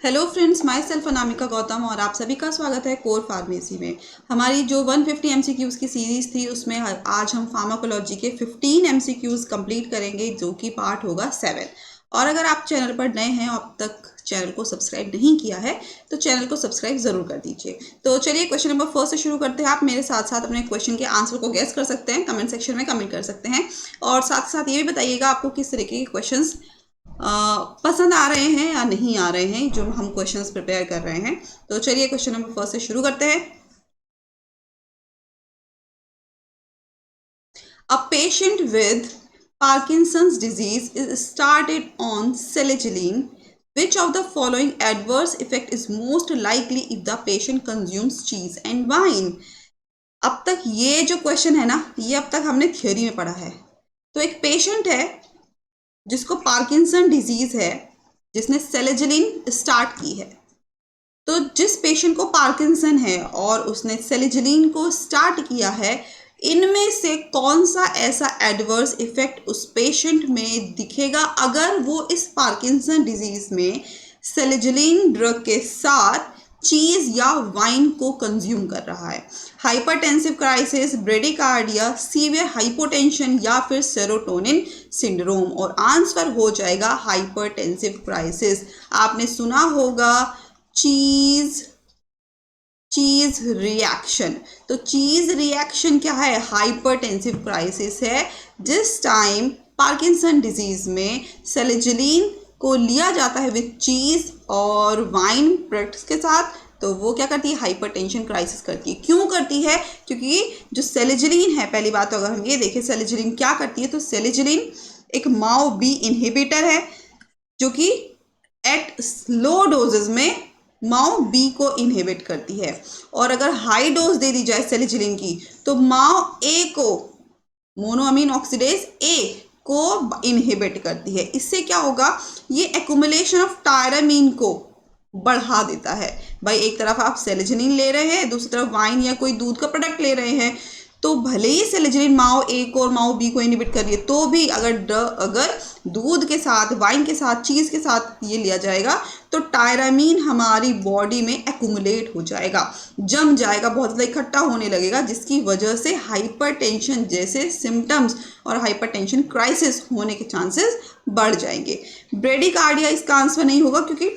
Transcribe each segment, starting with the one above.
Hello friends, my self Anamika Gautam और आप सभी का स्वागत है कोर फार्मेसी में। हमारी जो 150 एमसीक्यूज़ की सीरीज़ थी उसमें आज हम फार्माकोलॉजी के 15 एमसीक्यूज़ कंप्लीट करेंगे, जो कि पार्ट होगा 7। और अगर आप चैनल पर नए हैं और अब तक चैनल को सब्सक्राइब नहीं किया है तो चैनल को सब्सक्राइब ज़रूर कर दीजिए। तो चलिए क्वेश्चन नंबर 1 से शुरू करते हैं। आप मेरे साथ साथ अपने क्वेश्चन के आंसर को गेस कर सकते हैं, कमेंट सेक्शन में कमेंट कर सकते हैं और साथ साथ ये भी बताइएगा आपको किस तरीके के क्वेश्चन पसंद आ रहे हैं या नहीं आ रहे हैं जो हम क्वेश्चंस प्रिपेयर कर रहे हैं। तो चलिए क्वेश्चन नंबर 1 से शुरू करते हैं। अ patient with Parkinson's disease is started on selegiline. Which of the following adverse effect is most likely if the patient consumes cheese and wine? अब तक ये जो क्वेश्चन है ना, ये अब तक हमने थ्योरी में पढ़ा है। तो एक पेशेंट है जिसको पार्किंसन डिजीज है, जिसने सेलेजिलिन स्टार्ट की है। तो जिस पेशेंट को पार्किंसन है और उसने सेलेजिलिन को स्टार्ट किया है, इनमें से कौन सा ऐसा एडवर्स इफेक्ट उस पेशेंट में दिखेगा अगर वो इस पार्किंसन डिजीज में सेलेजिलिन ड्रग के साथ चीज या वाइन को कंज्यूम कर रहा है? Hypertensive crisis, bradycardia, severe hypotension या फिर सेरोटोनिन सिंड्रोम। और आंसर हो जाएगा हाइपरटेंसिव क्राइसिस। आपने सुना होगा चीज रिएक्शन। तो चीज रिएक्शन क्या है? हाइपरटेंसिव क्राइसिस है। जिस टाइम पार्किंसन डिजीज में सेलेजिलिन को लिया जाता है विद चीज और वाइन प्रोडक्ट्स के साथ, तो वो क्या करती है? हाइपरटेंशन क्राइसिस करती है। क्यों करती है? क्योंकि जो सेलेजिलिन है, पहली बात तो अगर हम ये देखें सेलेजिलिन क्या करती है, तो सेलेजिलिन एक माओ बी इनहिबिटर है जो कि एट स्लो डोजेस में माओ बी को इनहिबिट करती है। और अगर हाई डोज दे दी जाए सेलेजिलिन की तो माओ ए को, मोनोअमीन ऑक्सीडेज ए को इनहिबिट करती है। इससे क्या होगा? ये एक्युमुलेशन ऑफ टायरामीन को बढ़ा देता है। भाई एक तरफ आप सेलेजिलिन ले रहे हैं, दूसरी तरफ वाइन या कोई दूध का प्रोडक्ट ले रहे हैं, तो भले ही सेलेजिलिन माओ ए को और माओ बी को इनहिबिट कर रही है, तो भी अगर दूध के साथ, वाइन के साथ, चीज़ के साथ ये लिया जाएगा तो टायरामीन हमारी बॉडी में एक्युमुलेट हो जाएगा, जम जाएगा, बहुत ज़्यादा इकट्ठा होने लगेगा, जिसकी वजह से हाइपरटेंशन जैसे सिम्टम्स और हाइपरटेंशन क्राइसिस होने के चांसेस बढ़ जाएंगे। ब्रेडिकार्डिया इसका आंसर नहीं होगा, क्योंकि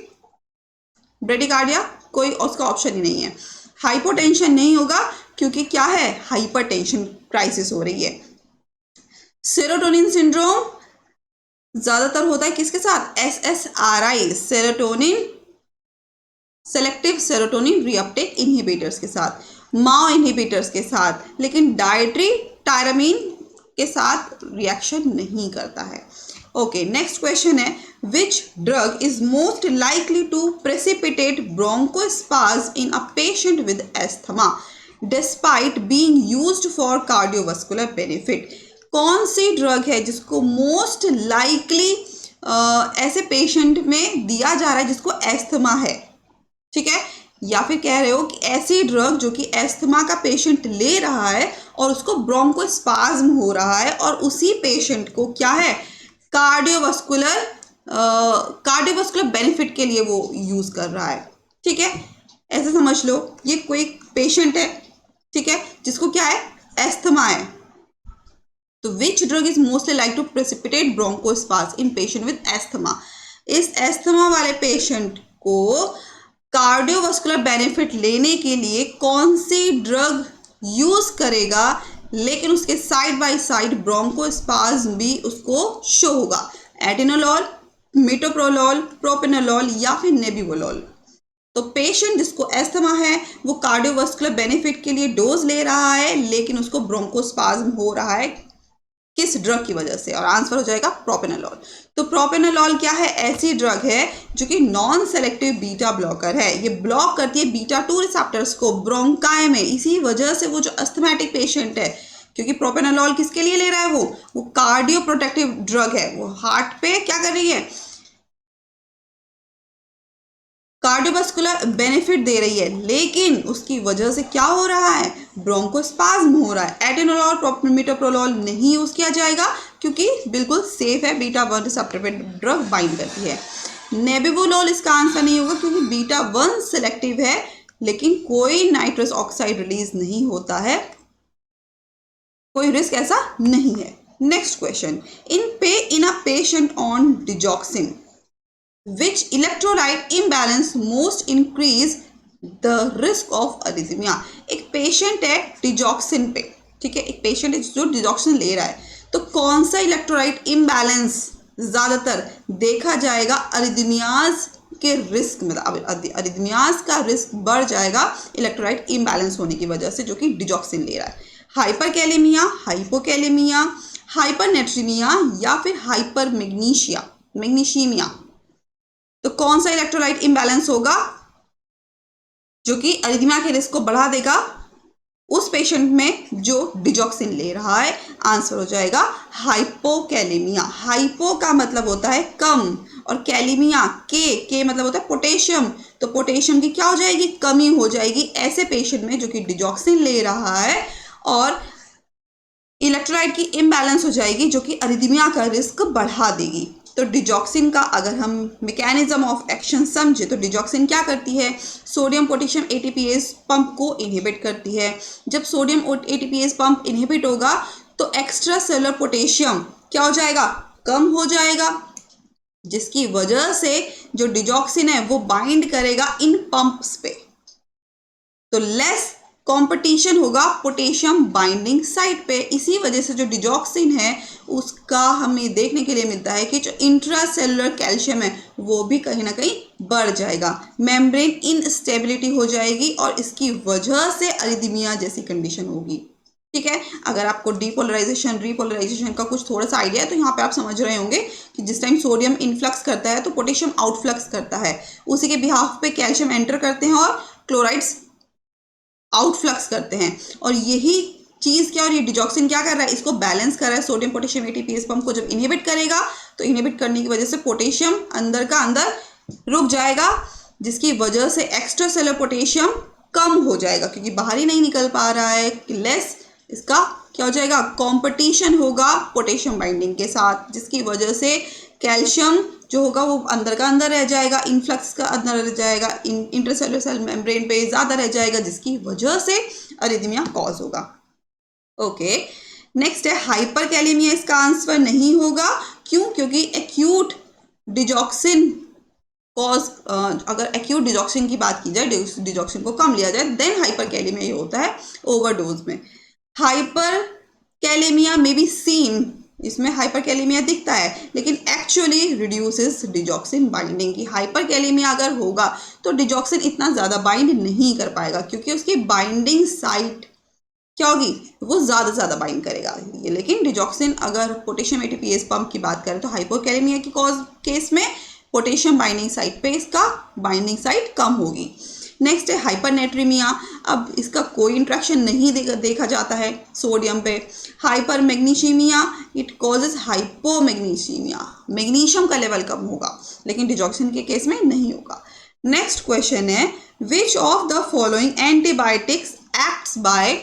ब्रेडिकार्डिया कोई उसका ऑप्शन ही नहीं है। हाइपोटेंशन नहीं होगा क्योंकि क्या है? हाइपरटेंशन क्राइसिस हो रही है। सेरोटोनिन सिंड्रोम ज्यादातर होता है किसके साथ? SSRI, serotonin selective serotonin reuptake inhibitors के साथ, माओ इनहिबिटर्स के साथ, लेकिन डायट्री टायरामीन के साथ रिएक्शन नहीं करता है। ओके, नेक्स्ट क्वेश्चन है, which drug is most likely to precipitate bronchospasm in a patient with asthma despite being used for cardiovascular benefit? कौन सी ड्रग है जिसको मोस्ट लाइकली ऐसे पेशेंट में दिया जा रहा है जिसको एस्थमा है? ठीक है, या फिर कह रहे हो कि ऐसी ड्रग जो कि एस्थमा का पेशेंट ले रहा है और उसको ब्रोंकोस्पाज्म हो रहा है और उसी पेशेंट को क्या है? कार्डियोवास्कुलर बेनिफिट के लिए वो यूज कर रहा है। ठीक है, ऐसे समझ लो ये कोई पेशेंट है, ठीक है, जिसको क्या है? एस्थमा है। तो which drug is mostly like to precipitate bronchospasm in patient with asthma? इस एस्थमा वाले पेशेंट को कार्डियोवास्कुलर बेनिफिट लेने के लिए कौन सी ड्रग यूज करेगा, लेकिन उसके साइड बाय साइड ब्रोंकोस्पाज्म भी उसको शो होगा? एटेनोलॉल, मिटोप्रोलोल, प्रोपेनोलॉल या फिर नेबिवोलॉल? तो पेशेंट जिसको एस्थमा है वो कार्डियोवास्कुलर बेनिफिट के लिए डोज ले रहा है, लेकिन उसको ब्रोंकोस्पाज्म हो रहा है किस ड्रग की वजह से? और आंसर हो जाएगा प्रोपेनोलॉल। तो प्रोपेनोलॉल क्या है? ऐसी ड्रग है जो कि नॉन सेलेक्टिव बीटा ब्लॉकर है। ये ब्लॉक करती है बीटा 2 रिसेप्टर्स को ब्रोंकाई में। इसी वजह से वो जो अस्थमैटिक पेशेंट है, क्योंकि प्रोपेनोलॉल किसके लिए ले रहा है? वो कार्डियो प्रोटेक्टिव ड्रग है, वो हार्ट पे क्या कर रही है? कार्डियोवास्कुलर बेनिफिट दे रही है, लेकिन उसकी वजह से क्या हो रहा है? ब्रोंकोस्पाज्म हो रहा है। एटेनोलॉल, मिटोप्रोलोल नहीं यूज किया जाएगा क्योंकि बिल्कुल सेफ है, बीटा 1 रिसेप्टर पे ड्रग बाइंड करती है। नेबिवोलोल इसका आंसर नहीं होगा क्योंकि बीटा 1 सिलेक्टिव है, लेकिन कोई नाइट्रस ऑक्साइड रिलीज नहीं होता है, कोई रिस्क ऐसा नहीं है। Next question, in a patient on digoxin which electrolyte imbalance most increase the risk of arrhythmia। एक पेशेंट है डिजॉक्सिन पे, ठीक है, एक पेशेंट है जो डिजॉक्सिन ले रहा है, तो कौन सा इलेक्ट्रोलाइट इम्बैलेंस ज़्यादातर देखा जाएगा अरिथमियाज के रिस्क में, अरिथमियाज का रिस्क बढ़ जाएगा इलेक्ट्रोलाइट इम्बैलेंस होने की वजह से, जो कि डिजॉक्सिन ले रहा है। हाइपरकैलेमिया, हाइपोकैलेमिया, हाइपरनेट्रीमिया या फिर हाइपर मैग्नीशियमिया। तो कौन सा इलेक्ट्रोलाइट इम्बैलेंस होगा जो कि अरिथमिया के रिस्क को बढ़ा देगा उस पेशेंट में जो डिजॉक्सिन ले रहा है? आंसर हो जाएगा हाइपोकैलेमिया। हाइपो का मतलब होता है कम और कैलेमिया के मतलब होता है पोटेशियम, तो पोटेशियम की क्या हो जाएगी? कमी हो जाएगी ऐसे पेशेंट में जो कि डिजॉक्सिन ले रहा है, और इलेक्ट्रोलाइट की इम्बैलेंस हो जाएगी जो कि अरिथमिया का रिस्क बढ़ा देगी। तो डिजॉक्सिन का अगर हम मैकेनिज्म ऑफ एक्शन समझे तो डिजॉक्सिन क्या करती है? सोडियम पोटेशियम एटीपीएस पंप को इनहिबिट करती है। जब सोडियम एटीपीएस पंप इनहिबिट होगा तो एक्स्ट्रा सेलुलर पोटेशियम क्या हो जाएगा? कम हो जाएगा, जिसकी वजह से जो डिजॉक्सिन है वो बाइंड करेगा इन पंप्स पे, तो लेस कंपटीशन होगा पोटेशियम बाइंडिंग साइट पे। इसी वजह से जो डिजॉक्सिन है उसका हमें देखने के लिए मिलता है कि जो इंट्रासेलुलर कैल्शियम है वो भी कहीं ना कहीं बढ़ जाएगा, मेम्ब्रेन इनस्टेबिलिटी हो जाएगी और इसकी वजह से अरिथमिया जैसी कंडीशन होगी। ठीक है, अगर आपको डीपोलराइजेशन रीपोलराइजेशन का कुछ थोड़ा सा आइडिया है तो यहाँ पे आप समझ रहे होंगे कि जिस टाइम सोडियम इनफ्लक्स करता है तो पोटेशियम आउटफ्लक्स करता है, उसी के बिहाफ पे कैल्शियम एंटर करते हैं और क्लोराइड्स आउटफ्लक्स करते हैं। और यही चीज़ क्या, और ये डिजॉक्सिन क्या कर रहा है? इसको बैलेंस कर रहा है। सोडियम पोटेशियम एटीपीएस पंप को जब इनहिबिट करेगा तो इनहिबिट करने की वजह से पोटेशियम अंदर का अंदर रुक जाएगा, जिसकी वजह से एक्स्ट्रा सेलुलर पोटेशियम कम हो जाएगा क्योंकि बाहर ही नहीं निकल पा रहा है, लेस इसका क्या हो जाएगा? कंपटीशन होगा पोटेशियम बाइंडिंग के साथ, जिसकी वजह से कैल्शियम जो होगा वो अंदर का अंदर रह जाएगा, इनफ्लक्स का अंदर रह जाएगा, इंटरसेलुलर सेल मेम्ब्रेन पे ज़्यादा रह जाएगा, जिसकी वजह से अरिथमिया कॉज होगा। ओके, नेक्स्ट है हाइपरकैलेमिया। इसका आंसर नहीं होगा, क्यों? क्योंकि एक्यूट डिजॉक्सिन कॉज, अगर एक्यूट डिजॉक्सिन की बात की जाए, डिजॉक्सिन को कम लिया जाए, देन हाइपरकैलेमिया ये होता है ओवरडोज में। हाइपरकैलेमिया में बी सीन, इसमें हाइपरकैलेमिया दिखता है लेकिन एक्चुअली रिड्यूसेस डिजॉक्सिन बाइंडिंग की। हाइपरकैलेमिया अगर होगा तो डिजॉक्सिन इतना ज़्यादा बाइंड नहीं कर पाएगा क्योंकि उसकी बाइंडिंग साइट क्या होगी? वो ज़्यादा बाइंड करेगा ये। लेकिन डिजॉक्सिन अगर पोटेशियम एटीपीएस पंप की बात करें तो हाइपोकैलेमिया की केस में पोटेशियम बाइंडिंग साइट पे इसका बाइंडिंग साइट कम होगी। नेक्स्ट है हाइपरनेट्रीमिया। अब इसका कोई इंट्रैक्शन नहीं देखा जाता है सोडियम पे। हाइपर मैग्नीशियमिया, इट कॉजेज हाइपोमैग्नीशियमिया, मैग्नीशियम का लेवल कम होगा, लेकिन डिजॉक्सिन के केस में नहीं होगा। नेक्स्ट क्वेश्चन है, which of the following antibiotics acts by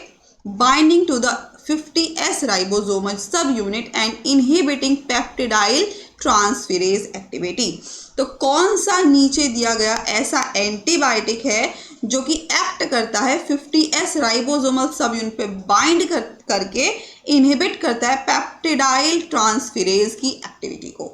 binding to the 50S ribosomal sub unit and inhibiting peptidyl transferase activity. तो कौन सा नीचे दिया गया ऐसा एंटीबायोटिक है जो कि एक्ट करता है 50S राइबोसोमल सब यूनिट पे बाइंड करके इनहिबिट करता है पेप्टिडाइल ट्रांसफेरेज की एक्टिविटी को?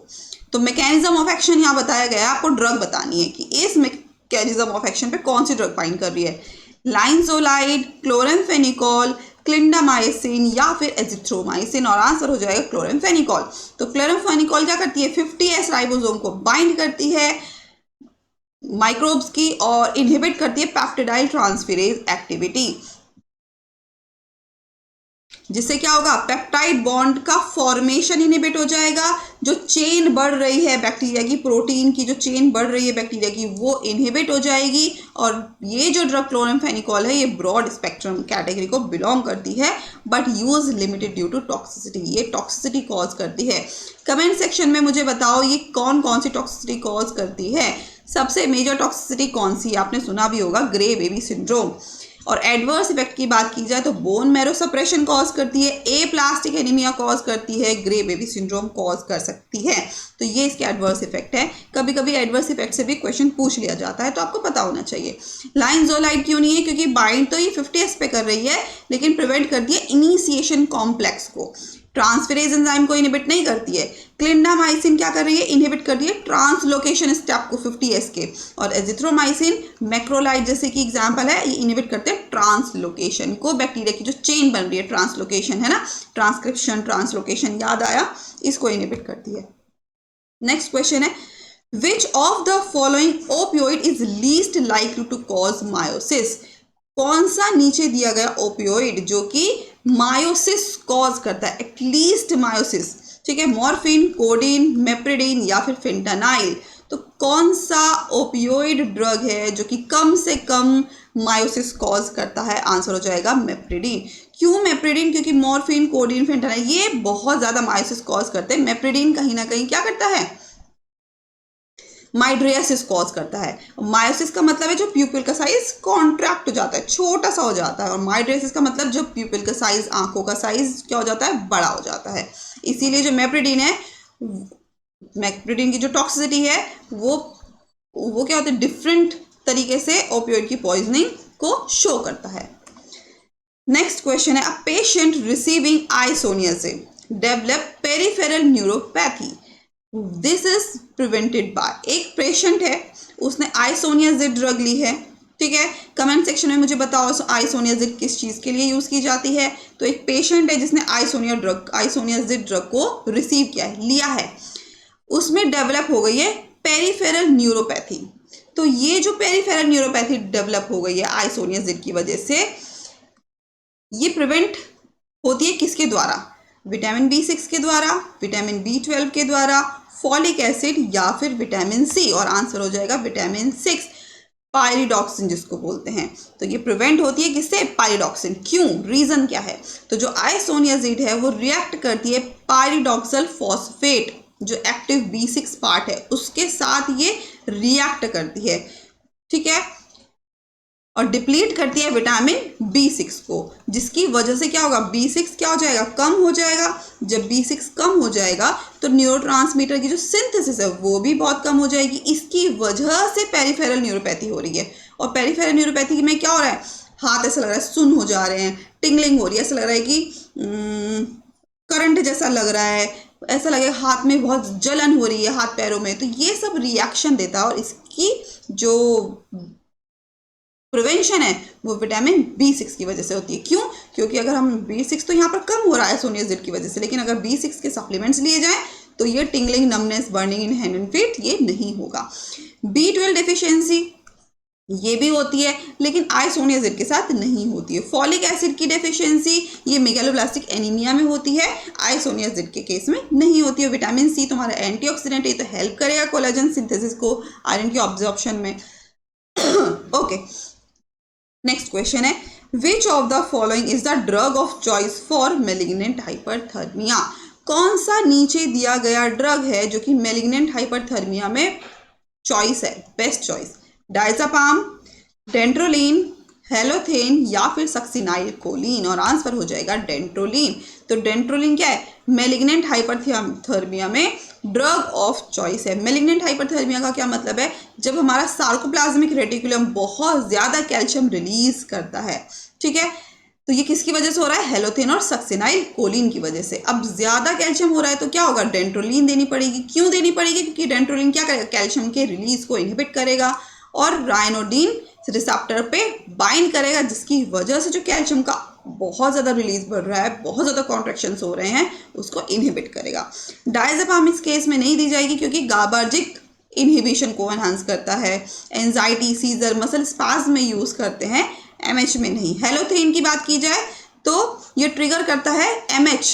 तो मैकेनिज्म ऑफ एक्शन यहाँ बताया गया, आपको ड्रग बतानी है कि इस मैकेनिज्म ऑफ एक्शन पे कौन सी ड्रग बाइंड कर रही है। लाइनजोलाइड, क्लोरेमफेनिकॉल, क्लिंडामाइसिन या फिर एजिथ्रोमाइसिन, और आंसर हो जाएगा क्लोरेमफेनिकॉल। तो क्लोरेमफेनिकॉल क्या करती है? 50S राइबोसोम को बाइंड करती है माइक्रोब्स की और इनहिबिट करती है पेप्टिडाइल ट्रांसफेरेज एक्टिविटी, जिससे क्या होगा? पेप्टाइड बॉन्ड का फॉर्मेशन इनहिबिट हो जाएगा, जो चेन बढ़ रही है बैक्टीरिया की, प्रोटीन की जो चेन बढ़ रही है बैक्टीरिया की वो इनहिबिट हो जाएगी। और ये जो ड्रग क्लोरेमफेनिकॉल है ये ब्रॉड स्पेक्ट्रम कैटेगरी को बिलोंग करती है, but use limited due to toxicity, ये टॉक्सिसिटी कॉज करती है। कमेंट सेक्शन में मुझे बताओ ये कौन कौन सी टॉक्सिसिटी कॉज करती है। सबसे मेजर टॉक्सिसिटी कौन सी? आपने सुना भी होगा, ग्रे बेबी सिंड्रोम। और एडवर्स इफेक्ट की बात की जाए तो बोन मैरो सप्रेशन कॉज करती है, ए प्लास्टिक एनीमिया कॉज करती है, ग्रे बेबी सिंड्रोम कॉज कर सकती है। तो ये इसके एडवर्स इफेक्ट है। कभी कभी एडवर्स इफेक्ट से भी क्वेश्चन पूछ लिया जाता है, तो आपको पता होना चाहिए। लाइनजोलाइड क्यों नहीं है? क्योंकि बाइंड तो ये 50S पे कर रही है, लेकिन प्रिवेंट करती है इनिशिएशन कॉम्प्लेक्स को, ट्रांसफेरेज एंजाइम को इनहिबिट नहीं करती है। क्लिंडामाइसिन क्या कर रही है? इनहिबिट कर रही है ट्रांसलोकेशन स्टेप को 50S के। और एजिथ्रोमाइसिन, मैक्रोलाइड जैसे कि एग्जांपल है, ये इनहिबिट करते हैं ट्रांसलोकेशन को। बैक्टीरिया की जो चेन बन रही है, ट्रांसलोकेशन है ना, ट्रांसक्रिप्शन ट्रांसलोकेशन याद आया, इसको इनहिबिट करती है। नेक्स्ट क्वेश्चन है, which of the following opioid is least likely to cause miosis? कौन सा नीचे दिया गया ओपियोइड जो कि मायोसिस कॉज करता है, एटलीस्ट मायोसिस? ठीक है, मॉर्फिन, कोडीन, मेप्रिडीन या फिर फेंटानाइल। तो कौन सा ओपियोइड ड्रग है जो कि कम से कम मायोसिस कॉज करता है? आंसर हो जाएगा मेप्रिडीन। क्यों मेप्रिडीन? क्योंकि मॉर्फिन, कोडीन, फेंटानाइल ये बहुत ज्यादा मायोसिस कॉज करते हैं। मेप्रिडीन कहीं ना कहीं क्या करता है? माइड्रियासिस कॉज करता है। मायोसिस का मतलब है जो प्यूपिल का साइज कॉन्ट्रैक्ट हो जाता है, छोटा सा हो जाता है, और माइड्रियासिस का मतलब जो प्यूपिल का साइज, आंखों का साइज क्या हो जाता है? बड़ा हो जाता है। इसीलिए जो मेप्रिडीन है, मेप्रिडीन की जो टॉक्सिसिटी है वो क्या होता है? डिफरेंट तरीके से ओपियोइड की पॉइजनिंग को शो करता है। नेक्स्ट क्वेश्चन है, a patient receiving isoniazid develop peripheral neuropathy, this is prevented by. एक पेशेंट है, उसने आइसोनियाजिड ड्रग ली है, ठीक है। कमेंट सेक्शन में मुझे बताओ आइसोनियाजिड किस चीज़ के लिए यूज़ की जाती है। तो एक पेशेंट है जिसने आइसोनियाजिड ड्रग को रिसीव किया है, लिया है, उसमें डेवलप हो गई है पेरिफेरल न्यूरोपैथी। तो ये जो पेरिफेरल न्यूरोपैथी डेवलप हो गई है आइसोनियाजिड की वजह से, ये प्रिवेंट होती है किसके द्वारा? विटामिन B6 के द्वारा, विटामिन B12 के द्वारा, फॉलिक एसिड या फिर विटामिन C। और आंसर हो जाएगा विटामिन 6, पायरिडॉक्सिन जिसको बोलते हैं। तो ये प्रिवेंट होती है किससे? पायरिडॉक्सिन। क्यों? रीजन क्या है? तो जो आइसोनियाजिड है वो रिएक्ट करती है पायरिडॉक्सल फॉस्फेट, जो एक्टिव B6 पार्ट है उसके साथ ये रिएक्ट करती है, ठीक है, और डिप्लीट करती है विटामिन B6 को, जिसकी वजह से क्या होगा? B6 क्या हो जाएगा? कम हो जाएगा। जब B6 कम हो जाएगा तो न्यूरोट्रांसमीटर की जो सिंथेसिस है वो भी बहुत कम हो जाएगी। इसकी वजह से पेरिफेरल न्यूरोपैथी हो रही है। और पेरिफेरल न्यूरोपैथी में क्या हो रहा है? हाथ ऐसा लग रहा है सुन्न हो जा रहे हैं, टिंगलिंग हो रही है, ऐसा लग रहा है कि करंट जैसा लग रहा है, ऐसा लगे हाथ में बहुत जलन हो रही है, हाथ पैरों में। तो ये सब रिएक्शन देता है, और इसकी जो प्रिवेंशन है वो विटामिन B6 की वजह से होती है। क्यों? क्योंकि अगर हम B6 तो यहाँ पर कम हो रहा है सोनियाजिड की वजह से, लेकिन अगर B6 के सप्लीमेंट्स लिए जाएं तो ये tingling, numbness, burning in hand and feet ये नहीं होगा। B12 डेफिशिएंसी ये भी होती है, लेकिन आइसोनियाजिड के साथ नहीं होती है। फॉलिक एसिड की डेफिशिएंसी ये मेगालोब्लास्टिक एनीमिया में होती है, आइसोनियाजिड के केस में नहीं होती है। विटामिन C तुम्हारा एंटीऑक्सीडेंट, ये तो हेल्प करेगा कोलेजन सिंथेसिस को, आयरन की ऑब्जॉर्प्शन में। ओके, नेक्स्ट क्वेश्चन है, which of the following is the drug of choice for malignant hyperthermia? कौन सा नीचे दिया गया ड्रग है जो कि मेलिग्नेंट हाइपरथर्मिया में चॉइस है, बेस्ट चॉइस? डायज़ापाम, डेंड्रोलिन, हेलोथेन या फिर सक्सिनाइल कोलिन। और आंसर हो जाएगा डेंड्रोलिन। तो डेंड्रोलिन क्या है? मेलिग्नेंट हाइपरथर्मिया में ड्रग ऑफ चॉइस है। मेलिग्नेंट हाइपरथर्मिया का क्या मतलब है? जब हमारा सार्कोप्लाज्मिक रेटिकुलम बहुत ज़्यादा कैल्शियम रिलीज करता है, ठीक है, तो ये किसकी वजह से हो रहा है? हेलोथेन और सक्सिनाइल कोलिन की वजह से। अब ज़्यादा कैल्शियम हो रहा है तो क्या होगा? डेंड्रोलिन देनी पड़ेगी। क्यों देनी पड़ेगी? क्योंकि डेंड्रोलिन क्या करेगा? कैल्शियम के रिलीज को इनहिबिट करेगा और राइनोडिन रिसेप्टर पे बाइंड करेगा, जिसकी वजह से जो कैल्शियम का बहुत ज़्यादा रिलीज बढ़ रहा है, बहुत ज़्यादा कॉन्ट्रैक्शंस हो रहे हैं, उसको इनहिबिट करेगा। डायज़ापाम इस केस में नहीं दी जाएगी क्योंकि गाबार्जिक इनहिबिशन को एनहांस करता है, एंजाइटी, सीजर, मसल स्पाज्म में यूज़ करते हैं, MH में नहीं। हेलोथेन की बात की जाए तो ये ट्रिगर करता है MH,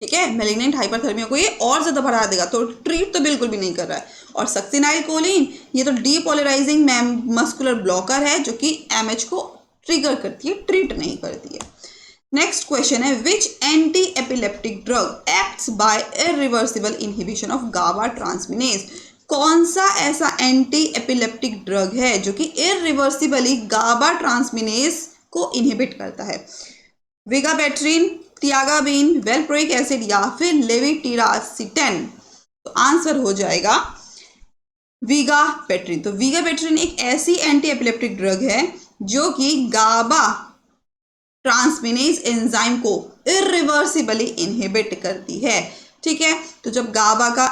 ठीक है, मेलिग्नेंट हाइपरथर्मिया को ये और ज़्यादा बढ़ा देगा, तो ट्रीट तो बिल्कुल भी नहीं कर रहा है। और सक्सिनाइल कोलिन ये तो डीपोलराइजिंग मस्कुलर ब्लॉकर है जो कि MH को ट्रिगर करती है, ट्रीट नहीं करती है। नेक्स्ट क्वेश्चन है, which anti epileptic drug acts by irreversible inhibition of GABA transaminase? कौन सा ऐसा एंटी एपिलेप्टिक ड्रग है जो कि इरिवर्सिबली गाबा ट्रांसमिनेज को इनहिबिट करता है? विगाबैट्रिन, तियागाबिन, वेलप्रोइक एसिड या फिर लेविटिरासिटेन? तो आंसर हो जाएगा विगाबैट्रिन। तो विगाबैट्रिन एक ऐसी एंटी एपिलेप्टिक ड्रग है जो कि गाबा ट्रांसमिनेज एंजाइम को इरिवर्सिबली इनहिबिट करती है। ठीक है, तो जब गाबा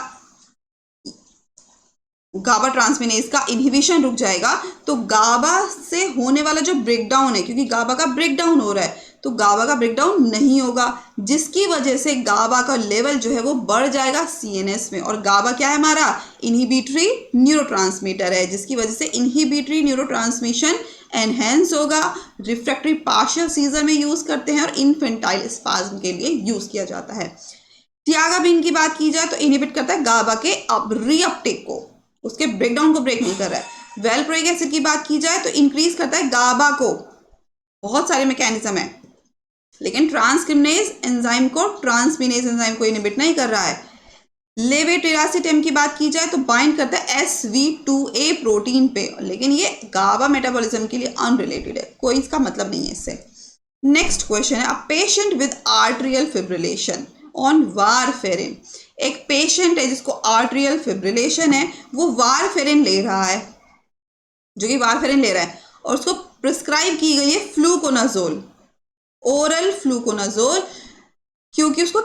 ट्रांसमिनेज का इनहिबिशन रुक जाएगा तो गाबा से होने वाला जो ब्रेकडाउन है, क्योंकि गाबा का ब्रेकडाउन हो रहा है तो गाबा का ब्रेकडाउन नहीं होगा, जिसकी वजह से गाबा का लेवल जो है वो बढ़ जाएगा सीएनएस में। और गाबा क्या है? हमारा इनहिबिटरी न्यूरोट्रांसमीटर है, जिसकी वजह से इनहिबिटरी न्यूरोट्रांसमिशन एनहेंस होगा। रिफ्रैक्टरी पार्शियल सीजर में यूज करते हैं और इन्फेंटाइल स्पाज्म के लिए यूज किया जाता है। तियागाबिन की बात की जाए तो इनहिबिट करता है गाबा के रीअपटेक को, उसके ब्रेकडाउन को ब्रेक नहीं कर रहा है। वेलप्रोइक एसिड की बात की जाए तो इंक्रीज करता है गाबा को, बहुत सारे मैकेनिज्म है, लेकिन ट्रांसक्रिमिनेज एंजाइम को, ट्रांसमिनेज एंजाइम को इनहिबिट नहीं कर रहा है। लेवेटिरासिटेम की बात की जाए तो बाइंड करता है SV2A प्रोटीन पे, लेकिन ये गाबा मेटाबॉलिज्म के लिए अनरिलेटेड है, कोई इसका मतलब नहीं है इससे। नेक्स्ट क्वेश्चन है, a patient with atrial fibrillation on warfarin. एक पेशेंट है जिसको आर्ट्रियल फिब्रिलेशन है, वो वारफेरिन ले रहा है, जो कि वारफेरिन ले रहा है और उसको प्रिस्क्राइब की गई है फ्लूकोनाजोल, ओरल फ्लूकोनाजोल, क्योंकि उसको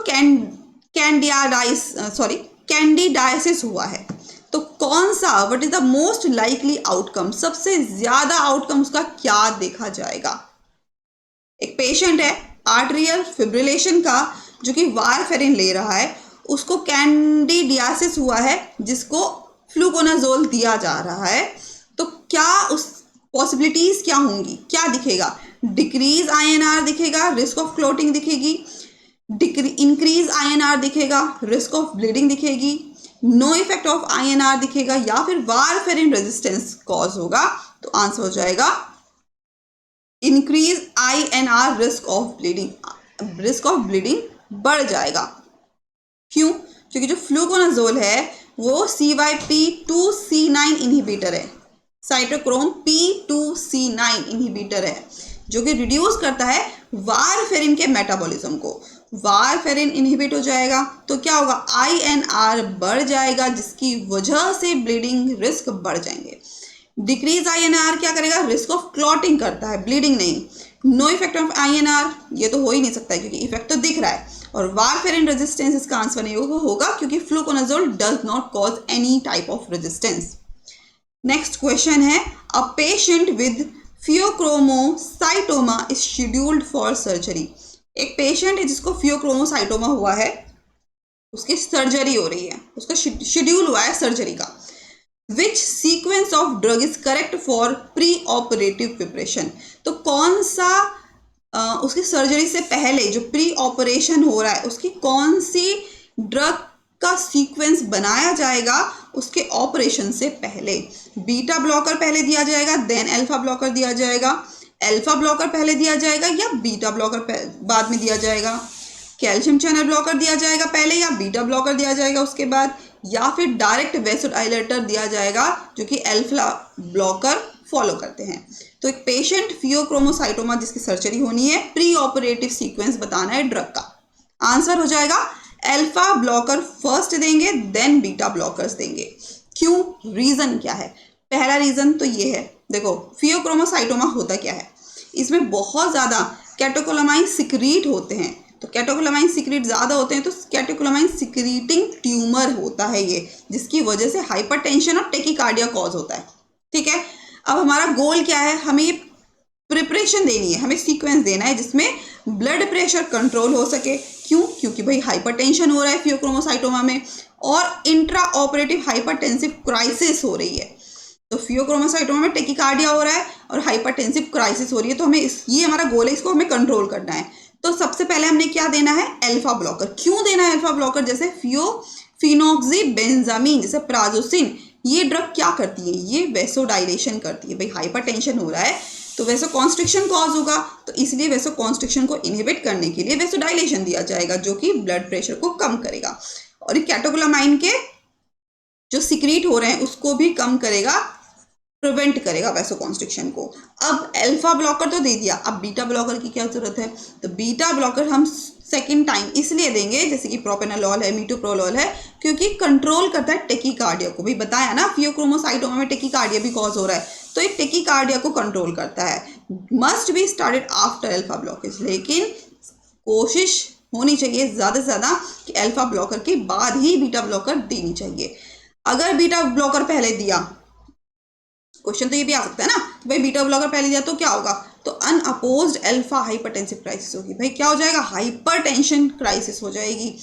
कैंडिडाइसिस हुआ है। तो कौन सा, what is the most likely outcome, सबसे ज्यादा आउटकम उसका क्या देखा जाएगा? एक पेशेंट है आर्ट्रियल फिब्रिलेशन का जो कि वारफेरिन ले रहा है, उसको कैंडिडियासिस हुआ है जिसको फ्लूकोनाजोल दिया जा रहा है, तो क्या उस पॉसिबिलिटीज क्या होंगी, क्या दिखेगा? डिक्रीज INR दिखेगा, रिस्क ऑफ क्लोटिंग दिखेगी, इंक्रीज INR दिखेगा, रिस्क ऑफ ब्लीडिंग दिखेगी, नो इफेक्ट ऑफ INR दिखेगा, या फिर वारफेरिन रेजिस्टेंस कॉज होगा? तो आंसर हो जाएगा increase INR, risk of bleeding बढ़ जाएगा। क्यों? क्योंकि जो फ्लूकोनाजोल है वो CYP2C9 इनहिबिटर है, साइटोक्रोम P2C9 इनहिबिटर है, जो कि रिड्यूस करता है वारफेरिन के मेटाबॉलिज्म को। वारफेरिन इनहिबिट हो जाएगा तो क्या होगा? INR बढ़ जाएगा, जिसकी वजह से ब्लीडिंग रिस्क बढ़ जाएंगे। डिक्रीज INR क्या करेगा? रिस्क ऑफ क्लॉटिंग करता है, ब्लीडिंग नहीं। नो इफेक्ट ऑफ INR, ये तो हो ही नहीं सकता है क्योंकि इफेक्ट तो दिख रहा है। और वारफेरिन रेजिस्टेंस इसका आंसर नहीं होगा क्योंकि fluconazole does not cause any type of resistance. Next question है, a patient with pheochromocytoma is scheduled for surgery. एक पेशेंट है जिसको फियोक्रोमोसाइटोमा हुआ है, उसकी सर्जरी हो रही है, उसका शेड्यूल हुआ है सर्जरी का। विच sequence of drug is correct for pre operative preparation? तो कौन सा उसकी सर्जरी से पहले जो प्री ऑपरेशन हो रहा है उसकी कौन सी ड्रग का सीक्वेंस बनाया जाएगा उसके ऑपरेशन से पहले? बीटा ब्लॉकर पहले दिया जाएगा, देन अल्फा ब्लॉकर दिया जाएगा, अल्फा ब्लॉकर पहले दिया जाएगा या बीटा ब्लॉकर बाद में दिया जाएगा? कैल्शियम चैनल ब्लॉकर दिया जाएगा पहले या बीटा ब्लॉकर दिया जाएगा उसके बाद, या फिर डायरेक्ट वेसोडाइलेटर दिया जाएगा जो कि अल्फा ब्लॉकर फॉलो करते हैं? तो एक पेशेंट फियोक्रोमोसाइटोमा जिसकी सर्जरी होनी है, प्री ऑपरेटिव सीक्वेंस बताना है ड्रग का। आंसर हो जाएगा अल्फा ब्लॉकर फर्स्ट देंगे, देन बीटा ब्लॉकर्स देंगे। क्यों? रीजन क्या है? पहला रीजन तो ये है, देखो फियोक्रोमोसाइटोमा होता क्या है, इसमें बहुत ज़्यादा कैटेकोलामाइन सिक्रीट होते हैं, तो कैटेकोलामाइन सिक्रीट ज़्यादा होते हैं तो कैटेकोलामाइन सिक्रीटिंग ट्यूमर होता है ये, जिसकी वजह से हाइपरटेंशन और टेकिकार्डिया कॉज होता है। ठीक है, अब हमारा गोल क्या है? हमें ये प्रिपरेशन देनी है, हमें सीक्वेंस देना है जिसमें ब्लड प्रेशर कंट्रोल हो सके। क्यों? क्योंकि भाई हाइपरटेंशन हो रहा है फियोक्रोमोसाइटोमा में और इंट्रा ऑपरेटिव हाइपरटेंसिव क्राइसिस हो रही है। तो फियोक्रोमोसाइटोमा में टेकिकार्डिया हो रहा है और हाइपरटेंसिव क्राइसिस हो रही है, तो हमें ये हमारा गोल है, इसको हमें कंट्रोल करना है। तो सबसे पहले हमने क्या देना है? Alpha blocker. क्यों देना है अल्फा ब्लॉकर? जैसे फिनोक्सीबेंजामीन, जैसे प्राजोसिन, ये ड्रग क्या करती है? ये वेसोडाइलेशन करती है। भाई हाइपरटेंशन हो रहा है तो वेसोकॉन्स्ट्रिक्शन कॉज होगा, तो इसलिए वेसोकॉन्स्ट्रिक्शन को इनहिबिट करने के लिए वेसोडाइलेशन दिया जाएगा जो कि ब्लड प्रेशर को कम करेगा। और कैटेकोलामाइन के जो सिक्रीट हो रहे हैं उसको भी कम करेगा, प्रिवेंट करेगा वैसोकॉन्स्ट्रिक्शन को। अब अल्फा ब्लॉकर तो दे दिया, अब बीटा ब्लॉकर की क्या जरूरत है? तो बीटा ब्लॉकर हम सेकेंड टाइम इसलिए देंगे, जैसे कि प्रोपेनोलॉल है, मीटोप्रोलोल है, क्योंकि कंट्रोल करता है टेकीकार्डिया को। भी बताया ना, फियोक्रोमोसाइटोमा में टेकीकार्डिया भी कॉज हो रहा है, तो एक टेकीकार्डिया को कंट्रोल करता है। Must be started after alpha blockage, लेकिन कोशिश होनी चाहिए ज़्यादा से ज़्यादा कि अल्फा ब्लॉकर के बाद ही बीटा ब्लॉकर देनी चाहिए। अगर बीटा ब्लॉकर पहले दिया, क्वेश्चन तो ये भी आ सकता है ना, भाई बीटा ब्लॉकर पहले दिया तो क्या होगा? तो अनअपोज्ड अल्फा हाइपरटेंसिव क्राइसिस होगी। भाई क्या हो जाएगा? हाइपरटेंशन क्राइसिस हो जाएगी।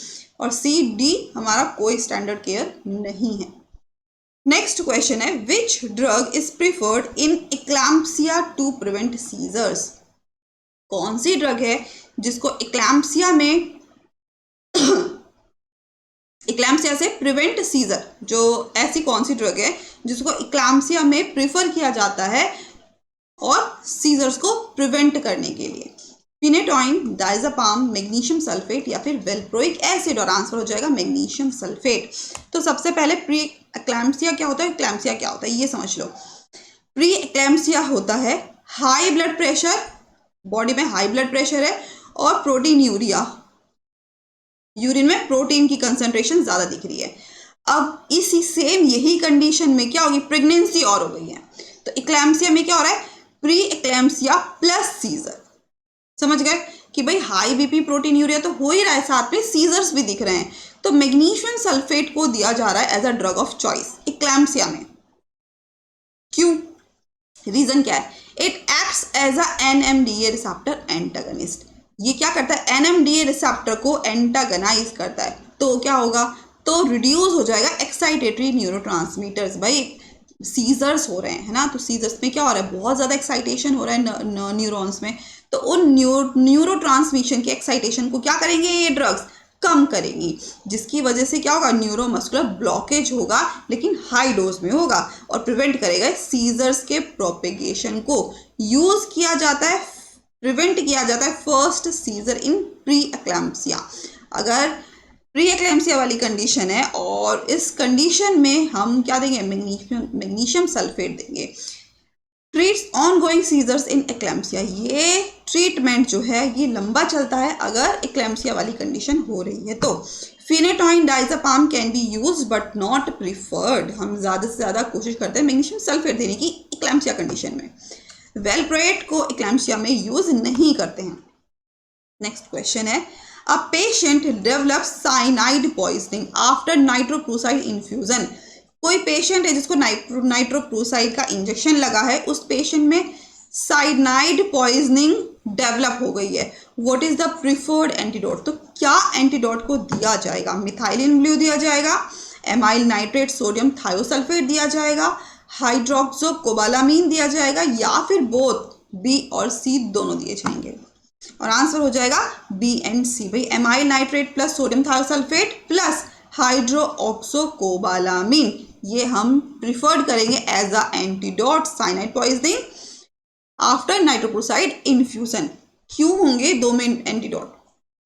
और सी डी हमारा कोई स्टैंडर्ड केयर नहीं है। नेक्स्ट क्वेश्चन है, which drug is preferred in eclampsia to prevent seizures? कौन सी ड्रग है जिसको इक्लैम्पसिया में इक्लैम्पसिया से प्रिवेंट सीजर, जो ऐसी कौन सी ड्रग है जिसको इक्लैम्पसिया में प्रिफर किया जाता है और सीजर्स को प्रिवेंट करने के लिए? फिनेटोइन, डायज़ेपाम, मैग्नीशियम सल्फेट या फिर वेल्प्रोइक एसिड? और आंसर हो जाएगा मैग्नीशियम सल्फेट। तो सबसे पहले प्री एक्लैम्पसिया क्या होता है, इक्लैम्पसिया क्या होता है, ये समझ लो। प्री एक्लैम्पसिया होता है हाई ब्लड प्रेशर, बॉडी में हाई ब्लड प्रेशर है और प्रोटीन यूरिन में प्रोटीन की कंसंट्रेशन ज़्यादा दिख रही है। अब इसी सेम यही कंडीशन में क्या होगी? प्रेगनेंसी और हो गई है। तो इक्लैम्पसिया में क्या हो रहा है? Pre eclampsia plus seizure. समझ गए कि भाई हाई बीपी, प्रोटीन यूरिया तो हो ही रहा है, साथ में सीजर्स भी दिख रहे हैं। तो मैग्नीशियम सल्फेट को दिया जा रहा है as a drug of choice eclampsia में। क्यों? रीजन क्या है? It acts as a NMDA receptor antagonist. ये क्या करता है? एनएमडीए रिसेप्टर को एंटागनाइज करता है। तो क्या होगा? तो रिड्यूस हो जाएगा एक्साइटेटरी न्यूरोट्रांसमीटर्स। भाई सीजर्स हो रहे हैं, है ना, तो सीजर्स में क्या हो रहा है? बहुत ज़्यादा एक्साइटेशन हो रहा है न्यूरॉन्स में। तो उन न्यूरोट्रांसमिशन के एक्साइटेशन को क्या करेंगे ये ड्रग्स? कम करेंगी, जिसकी वजह से क्या होगा? न्यूरोमस्कुलर ब्लॉकेज होगा, लेकिन हाई डोज में होगा, और प्रिवेंट करेगा सीजर्स के प्रोपेगेशन को। यूज किया जाता है, प्रिवेंट किया जाता है फर्स्ट सीजर इन प्री एक्लैम्पसिया। अगर प्री एक्लैम्पसिया वाली कंडीशन है और इस कंडीशन में हम क्या देंगे? मैग्नीशियम सल्फेट देंगे। ट्रीट्स ऑनगोइंग सीजर्स इन एक्लैम्पसिया। ये ट्रीटमेंट जो है ये लंबा चलता है अगर एक्लैम्पसिया वाली कंडीशन हो रही है तो। Phenytoin, diazepam can be use but not preferred. हम ज़्यादा से ज़्यादा कोशिश करते हैं मैग्नीशियम सल्फेट देने की एक्लैम्पसिया कंडीशन में। वेलप्रोएट को एक्लैम्पसिया में यूज नहीं करते हैं। नेक्स्ट क्वेश्चन है, a patient develop cyanide poisoning after nitroprusside infusion. कोई पेशेंट है जिसको नाइट्रोक्लोसाइड का इंजेक्शन लगा है, उस पेशेंट में साइनाइड पॉइजनिंग डेवलप हो गई है। What is the preferred antidote? तो क्या एंटीडोट को दिया जाएगा? मिथाइलिन ब्लू दिया जाएगा, एमाइल नाइट्रेट सोडियम थायोसल्फेट दिया जाएगा, हाइड्रोक्सोकोबालामीन दिया जाएगा, या फिर बोथ बी और सी दोनों दिए जाएंगे? और आंसर हो जाएगा बी एंड सी। भाई amyl nitrate plus sodium thiosulphate plus hydroxocobalamin, ये हम प्रिफर्ड करेंगे as a antidote cyanide poisoning after nitroprusside infusion. क्यों होंगे दो में एंटीडोट?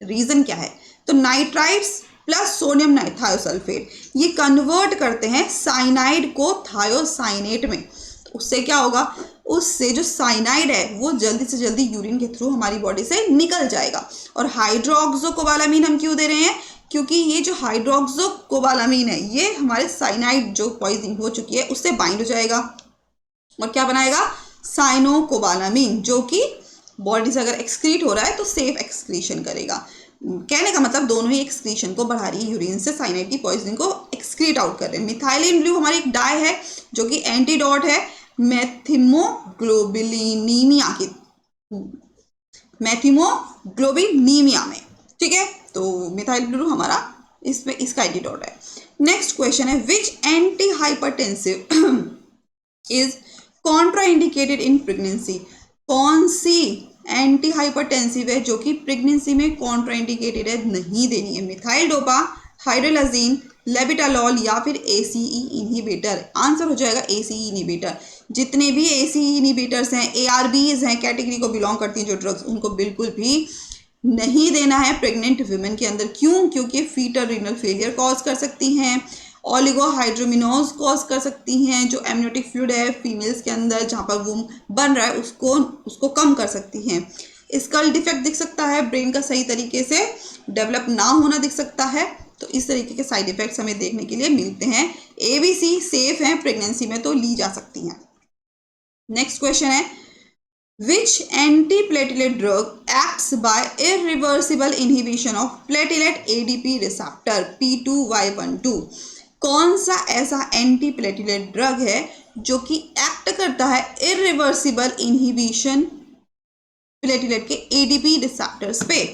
रीजन क्या है? तो नाइट्राइड्स प्लस सोडियम थायोसल्फेट ये कन्वर्ट करते हैं साइनाइड को थायोसाइनेट में। तो उससे क्या होगा? उससे जो साइनाइड है वो जल्दी से जल्दी यूरिन के थ्रू हमारी बॉडी से निकल जाएगा। और हाइड्रोक्सोकोबालामीन हम क्यों दे रहे हैं? क्योंकि ये जो हाइड्रोक्सोकोबालामीन है ये हमारे साइनाइड जो पॉइजनिंग हो चुकी है उससे बाइंड हो जाएगा और क्या बनाएगा? साइनोकोबालामीन, जो कि बॉडी से अगर एक्सक्रीट हो रहा है तो सेफ एक्सक्रीशन करेगा। कहने का मतलब दोनों ही एक्सक्रीशन को बढ़ा रही है, यूरिन से साइनाइड की पॉइजनिंग को एक्सक्रीट आउट कर रहे हैं। मिथाइलिन ब्लू हमारी एक डाई है जो कि एंटीडोट है मैथिमोग्लोबिनीमिया में। ठीक है, तो मिथाइल ब्लू हमारा इसमें इसका एंटीडोट है। नेक्स्ट क्वेश्चन है, which anti hypertensive is contraindicated in pregnancy? कौन सी एंटी हाइपरटेंसिव है जो कि प्रेगनेंसी में कॉन्ट्राइंडिकेटेड है, नहीं देनी है? मिथाइल डोपा, हाइड्रोलाजीन, लेबिटालॉल या फिर एसीई इनहिबिटर? आंसर हो जाएगा एसीई इनहिबिटर। जितने भी एसीई इनहिबिटर्स हैं, एआरबीज हैं, कैटेगरी को बिलोंग करती हैं जो ड्रग्स, उनको बिल्कुल भी नहीं देना है प्रेग्नेंट वुमेन के अंदर। क्यों? क्योंकि फीटल रीनल फेलियर कॉज कर सकती हैं ओलिगोहाइड्रोमिनोज कॉज कर सकती हैं, जो एमनियोटिक फ्लूइड है फीमेल्स के अंदर जहाँ पर वूम बन रहा है उसको कम कर सकती हैं। स्कल डिफेक्ट दिख सकता है, ब्रेन का सही तरीके से डेवलप ना होना दिख सकता है। तो इस तरीके के साइड इफेक्ट्स हमें देखने के लिए मिलते हैं। ABC सेफ है प्रेगनेंसी में, तो ली जा सकती हैं। नेक्स्ट क्वेश्चन है, which antiplatelet drug acts by irreversible inhibition of platelet ADP receptor P2Y12? कौन सा ऐसा एंटीप्लेटलेट ड्रग है जो कि एक्ट करता है इरिवर्सिबल इनहिबिशन प्लेटलेट के ADP रिसेप्टर्स पे?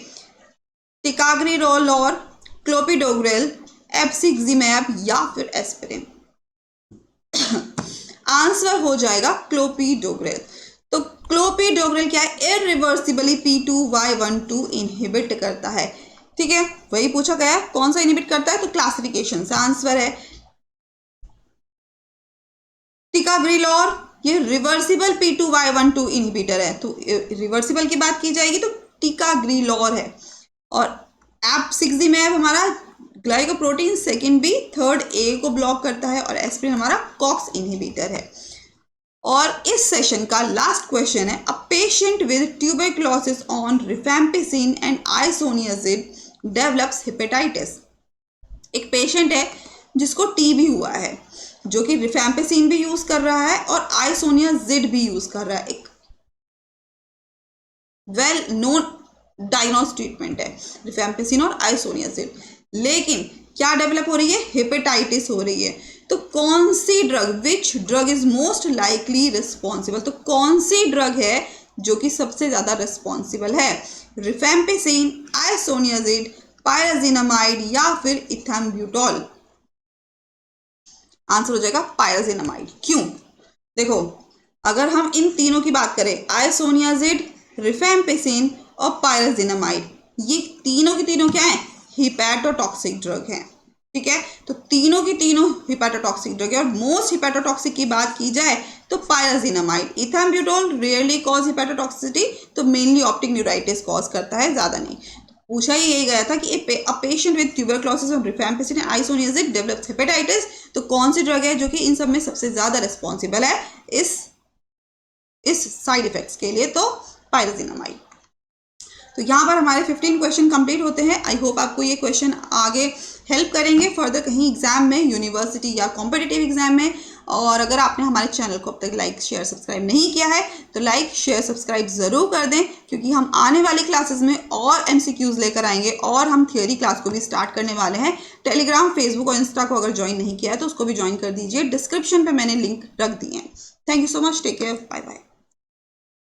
टिकाग्रिरोल और क्लोपिडोग्रेल, एप्सिक्जिमैब या फिर एस्पिरिन? आंसर हो जाएगा क्लोपिडोग्रेल। तो क्लोपिडोग्रेल क्या है, इरिवर्सिबली P2Y12 इनहिबिट करता है। ठीक है, वही पूछा गया है कौन सा इनहिबिट करता है, तो क्लासिफिकेशन से आंसर है टिकाग्रिलोर, ये रिवर्सिबल P2Y12 इनहिबिटर है, तो रिवर्सिबल की बात की जाएगी तो टिकाग्रिलोर है। और एप्सिक्जिमैब हमारा glycoprotein second B third A को ब्लॉक करता है, और एस्पिरिन हमारा कॉक्स इनहिबिटर है। और इस सेशन का लास्ट क्वेश्चन है, a patient with tuberculosis on rifampicin and isoniazid develops hepatitis. एक पेशेंट है जिसको टीबी हुआ है, जो कि रिफैम्पिसिन भी यूज कर रहा है और आइसोनियाजिड भी यूज कर रहा है। एक वेल नोन डायग्नोस ट्रीटमेंट है रिफैम्पिसिन और आइसोनियाजिड, लेकिन क्या डेवलप हो रही है, हेपेटाइटिस हो रही है। तो कौन सी drug, which drug is most likely responsible, तो कौन सी ड्रग है जो कि सबसे ज्यादा रिस्पॉन्सिबल है, रिफैम्पिसिन, आइसोनियाजिड, पायराजिनामाइड या फिर इथैम्ब्यूटॉल? आंसर हो जाएगा पायराजिनामाइड। क्यों, देखो अगर हम इन तीनों की बात करें, आइसोनियाजिड, रिफैम्पिसिन और पायराजिनामाइड, ये तीनों की तीनों क्या है, हिपैटोटॉक्सिक ड्रग है। ठीक है, तो तीनों की तीनों हिपैटोटॉक्सिक ड्रग है। और मोस्ट हिपैटोटॉक्सिक की बात की जाए तो पायराजिनामाइड। इथैम्ब्यूटॉल रियरली कॉज हिपैटोटॉक्सिसिटी, तो मेनली ऑप्टिक न्यूराइटिस कॉज करता है, ज्यादा नहीं। पूछा ही यही गया था कि अ patient with tuberculosis on rifampicin and isoniazid develops hepatitis, तो कौन सी ड्रग है जो कि इन सब में सबसे ज्यादा रिस्पॉन्सिबल है इस साइड इफेक्ट्स के लिए, तो पायराजिनामाइड। तो यहाँ पर हमारे 15 क्वेश्चन कंप्लीट होते हैं। आई होप आपको ये क्वेश्चन आगे हेल्प करेंगे फर्दर कहीं एग्जाम में, यूनिवर्सिटी या कॉम्पिटिटिव एग्जाम में। और अगर आपने हमारे चैनल को अब तक लाइक शेयर सब्सक्राइब नहीं किया है तो लाइक शेयर सब्सक्राइब ज़रूर कर दें, क्योंकि हम आने वाली क्लासेस में और MCQs लेकर आएंगे और हम थियोरी क्लास को भी स्टार्ट करने वाले हैं। टेलीग्राम, फेसबुक और इंस्टा को अगर ज्वाइन नहीं किया है तो उसको भी ज्वाइन कर दीजिए, डिस्क्रिप्शन पर मैंने लिंक रख दिए हैं। Thank you so much, take care, bye bye.